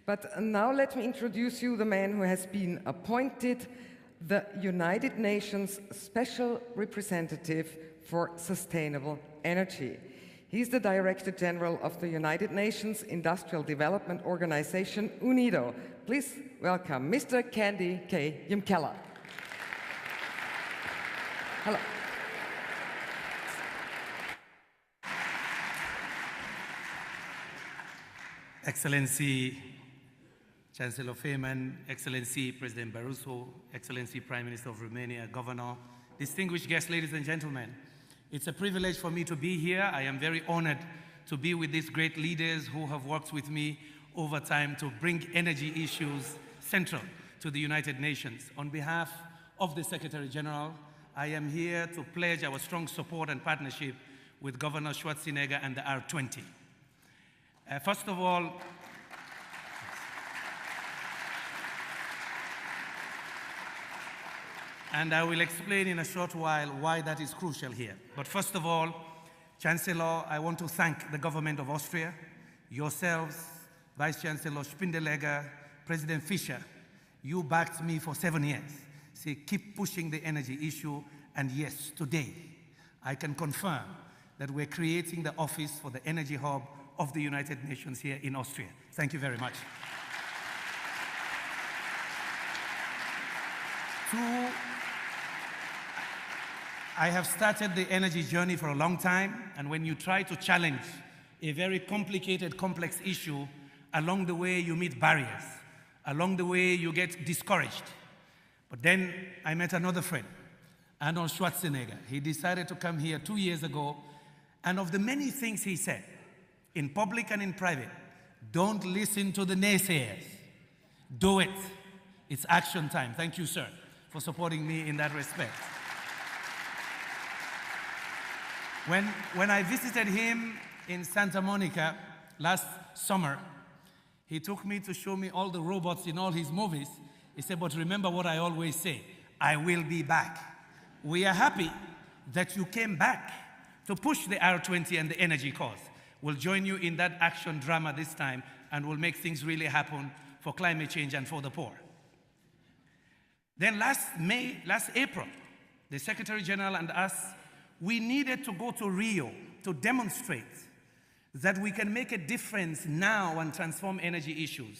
But now let me introduce you the man who has been appointed the United Nations Special Representative for Sustainable Energy. He's the Director General of the United Nations Industrial Development Organization, UNIDO. Please welcome Mr. Candy K. Yumkella. Hello. Excellency Chancellor Feynman, Excellency President Barroso, Excellency Prime Minister of Romania, Governor, distinguished guests, ladies and gentlemen, it's a privilege for me to be here. I am very honored to be with these great leaders who have worked with me over time to bring energy issues central to the United Nations. On behalf of the Secretary General, I am here to pledge our strong support and partnership with Governor Schwarzenegger and the R20. First of all, and I will explain in a short while why that is crucial here. But first of all, Chancellor, I want to thank the government of Austria, yourselves, Vice Chancellor Spindelegger, President Fischer. You backed me for 7 years. Say, keep pushing the energy issue, and yes, today, I can confirm that we're creating the Office for the Energy Hub of the United Nations here in Austria. Thank you very much. I have started the energy journey for a long time, and when you try to challenge a very complicated, complex issue, along the way you meet barriers. Along the way you get discouraged. But then I met another friend, Arnold Schwarzenegger. He decided to come here 2 years ago, and of the many things he said, in public and in private, don't listen to the naysayers. Do it. It's action time. Thank you, sir, for supporting me in that respect. When I visited him in Santa Monica last summer, he took me to show me all the robots in all his movies. He said, but remember what I always say, I will be back. We are happy that you came back to push the R20 and the energy cause. We'll join you in that action drama this time, and we'll make things really happen for climate change and for the poor. Then last April, the Secretary General and us, we needed to go to Rio to demonstrate that we can make a difference now and transform energy issues,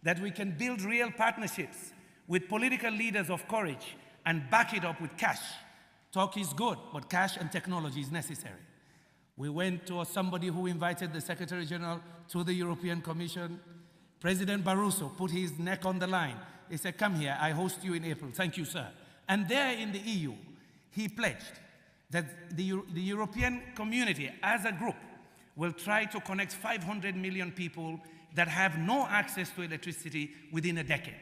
that we can build real partnerships with political leaders of courage and back it up with cash. Talk is good, but cash and technology is necessary. We went to somebody who invited the Secretary General to the European Commission. President Barroso put his neck on the line. He said, come here, I host you in April. Thank you, sir. And there in the EU, he pledged that the European community as a group will try to connect 500 million people that have no access to electricity within a decade.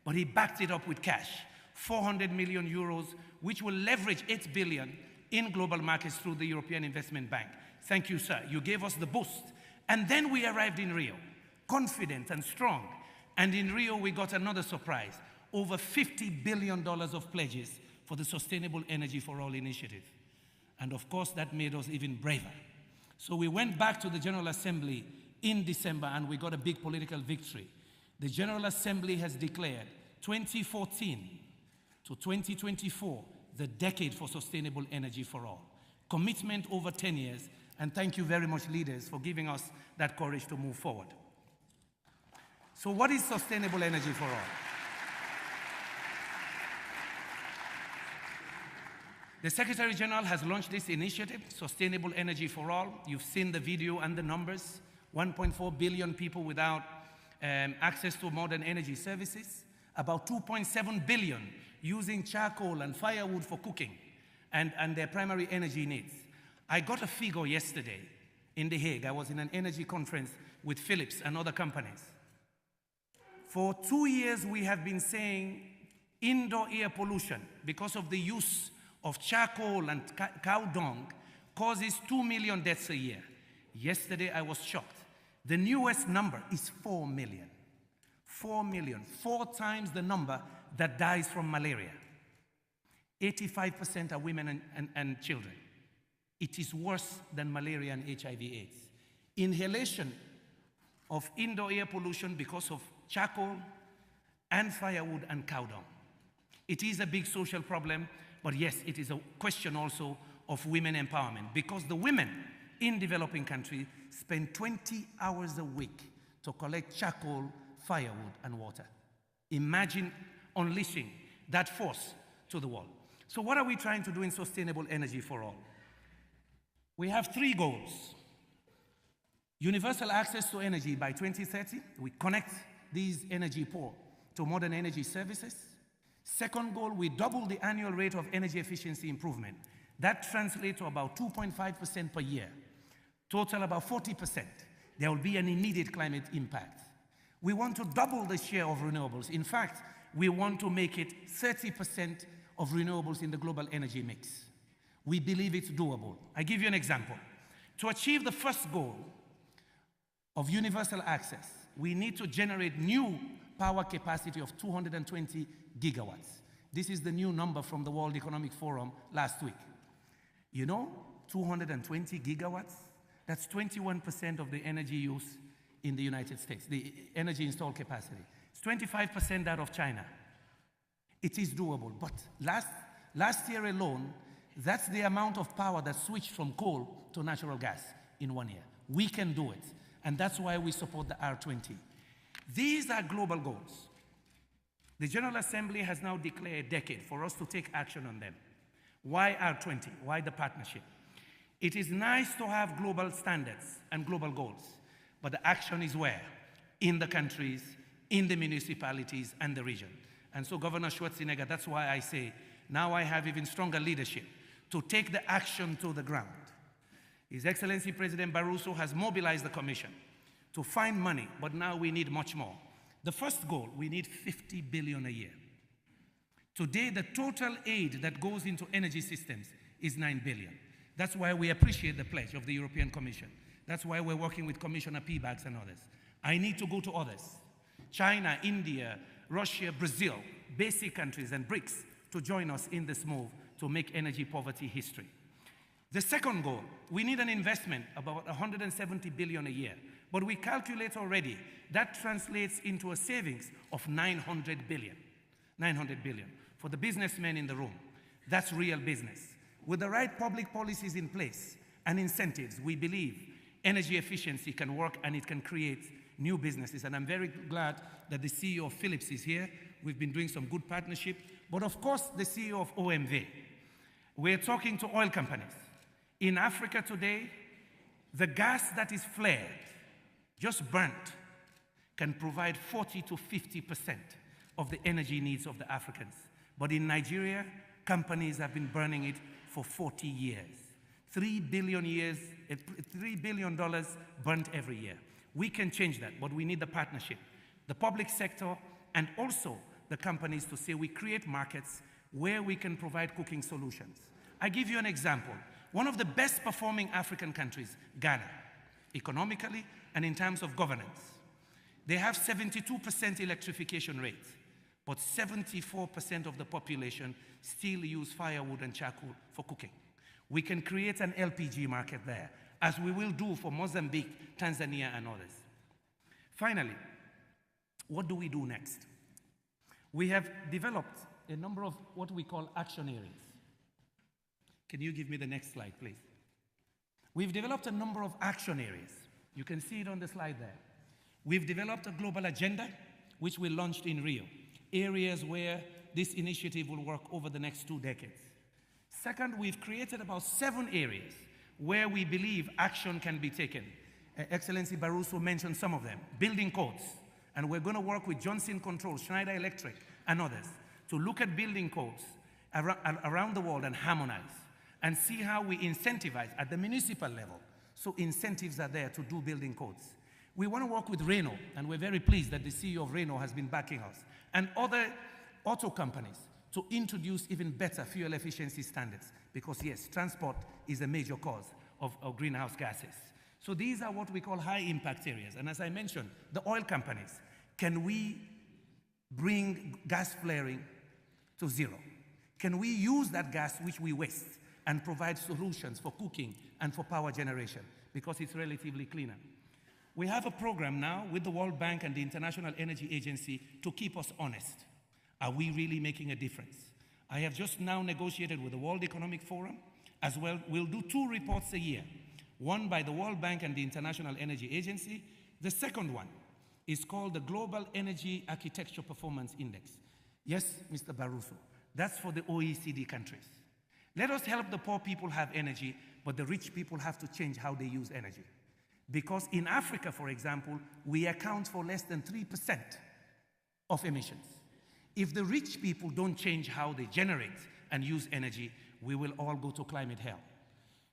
But he backed it up with cash, 400 million euros, which will leverage 8 billion in global markets through the European Investment Bank. Thank you, sir. You gave us the boost. And then we arrived in Rio, confident and strong. And in Rio, we got another surprise, over $50 billion of pledges for the Sustainable Energy for All initiative. And of course, that made us even braver. So we went back to the General Assembly in December, and we got a big political victory. The General Assembly has declared 2014 to 2024 the decade for sustainable energy for all. Commitment over 10 years, and thank you very much, leaders, for giving us that courage to move forward. So what is sustainable energy for all? The Secretary General has launched this initiative, Sustainable Energy for All. You've seen the video and the numbers. 1.4 billion people without access to modern energy services. About 2.7 billion using charcoal and firewood for cooking and their primary energy needs. I got a figure yesterday in The Hague. I was in an energy conference with Philips and other companies. For 2 years, we have been saying indoor air pollution, because of the use of charcoal and cow dung, causes 2 million deaths a year. Yesterday, I was shocked. The newest number is 4 million. 4 million, 4 times the number that dies from malaria. 85% are women and children. It is worse than malaria and HIV/AIDS. Inhalation of indoor air pollution because of charcoal and firewood and cow dung. It is a big social problem, but yes, it is a question also of women empowerment, because the women in developing countries spend 20 hours a week to collect charcoal, firewood, and water. Imagine unleashing that force to the world. So what are we trying to do in sustainable energy for all? We have 3 goals. Universal access to energy by 2030. We connect these energy poor to modern energy services. Second goal, we double the annual rate of energy efficiency improvement. That translates to about 2.5% per year. Total about 40%. There will be an immediate climate impact. We want to double the share of renewables. In fact, we want to make it 30% of renewables in the global energy mix. We believe it's doable. I give you an example. To achieve the first goal of universal access, we need to generate new power capacity of 220 gigawatts. This is the new number from the World Economic Forum last week. You know, 220 gigawatts, that's 21% of the energy use in the United States, the energy installed capacity. It's 25% that of China. It is doable, but last year alone, that's the amount of power that switched from coal to natural gas in 1 year. We can do it, and that's why we support the R20. These are global goals. The General Assembly has now declared a decade for us to take action on them. Why R20? Why the partnership? It is nice to have global standards and global goals, but the action is where? In the countries, in the municipalities, and the region. And so Governor Schwarzenegger, that's why I say, now I have even stronger leadership to take the action to the ground. His Excellency President Barroso has mobilized the Commission to find money, but now we need much more. The first goal, we need 50 billion a year. Today, the total aid that goes into energy systems is 9 billion. That's why we appreciate the pledge of the European Commission. That's why we're working with Commissioner Piebalgs and others. I need to go to others. China, India, Russia, Brazil, basic countries, and BRICS to join us in this move to make energy poverty history. The second goal, we need an investment about 170 billion a year. But we calculate already that translates into a savings of 900 billion. 900 billion. For the businessmen in the room, that's real business. With the right public policies in place and incentives, we believe energy efficiency can work and it can create new businesses. And I'm very glad that the CEO of Philips is here. We've been doing some good partnership. But of course, the CEO of OMV. We're talking to oil companies. In Africa today, the gas that is flared, just burnt, can provide 40 to 50% of the energy needs of the Africans. But in Nigeria, companies have been burning it for 40 years. $3 billion burnt every year. We can change that, but we need the partnership. The public sector and also the companies to say we create markets where we can provide cooking solutions. I give you an example. One of the best performing African countries, Ghana, economically and in terms of governance. They have 72% electrification rate, but 74% of the population still use firewood and charcoal for cooking. We can create an LPG market there, as we will do for Mozambique, Tanzania, and others. Finally, what do we do next? We have developed a number of what we call action areas. Can you give me the next slide, please? We've developed a number of action areas. You can see it on the slide there. We've developed a global agenda, which we launched in Rio, areas where this initiative will work over the next 2 decades. Second, we've created about 7 areas where we believe action can be taken. Excellency Barroso mentioned some of them. Building codes, and we're going to work with Johnson Controls, Schneider Electric, and others to look at building codes around the world and harmonize, and see how we incentivize at the municipal level. So incentives are there to do building codes. We want to work with Renault, and we're very pleased that the CEO of Renault has been backing us, and other auto companies to introduce even better fuel efficiency standards, because yes, transport is a major cause of greenhouse gases. So these are what we call high impact areas. And as I mentioned, the oil companies, can we bring gas flaring to zero? Can we use that gas which we waste and provide solutions for cooking and for power generation, because it's relatively cleaner? We have a program now with the World Bank and the International Energy Agency to keep us honest. Are we really making a difference? I have just now negotiated with the World Economic Forum as well. We'll do 2 reports a year, one by the World Bank and the International Energy Agency. The second one is called the Global Energy Architecture Performance Index. Yes, Mr. Barroso, that's for the OECD countries. Let us help the poor people have energy, but the rich people have to change how they use energy. Because in Africa, for example, we account for less than 3% of emissions. If the rich people don't change how they generate and use energy, we will all go to climate hell.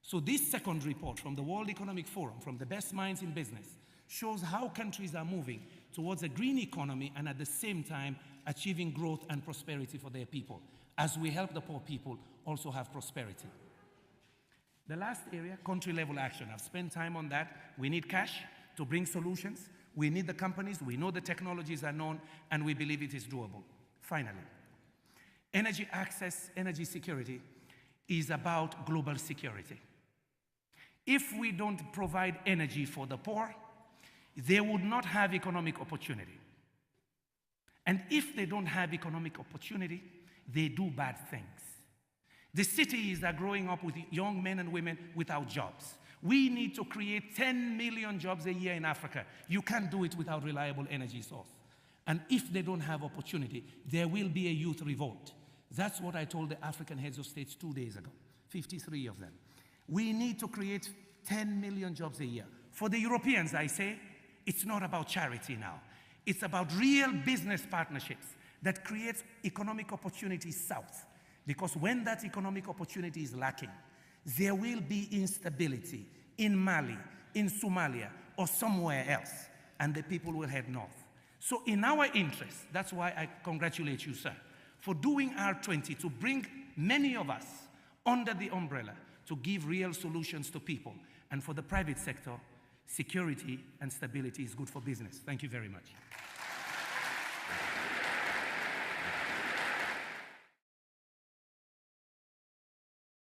So this second report from the World Economic Forum, from the best minds in business, shows how countries are moving towards a green economy and at the same time achieving growth and prosperity for their people, as we help the poor people also have prosperity. The last area, country-level action. I've spent time on that. We need cash to bring solutions. We need the companies. We know the technologies are known, and we believe it is doable. Finally, energy access, energy security is about global security. If we don't provide energy for the poor, they would not have economic opportunity. And if they don't have economic opportunity, they do bad things. The cities are growing up with young men and women without jobs. We need to create 10 million jobs a year in Africa. You can't do it without reliable energy source. And if they don't have opportunity, there will be a youth revolt. That's what I told the African heads of states 2 days ago, 53 of them. We need to create 10 million jobs a year. For the Europeans, I say, it's not about charity now. It's about real business partnerships that creates economic opportunities south. Because when that economic opportunity is lacking, there will be instability in Mali, in Somalia, or somewhere else, and the people will head north. So in our interest, that's why I congratulate you, sir, for doing R20 to bring many of us under the umbrella to give real solutions to people. And for the private sector, security and stability is good for business. Thank you very much.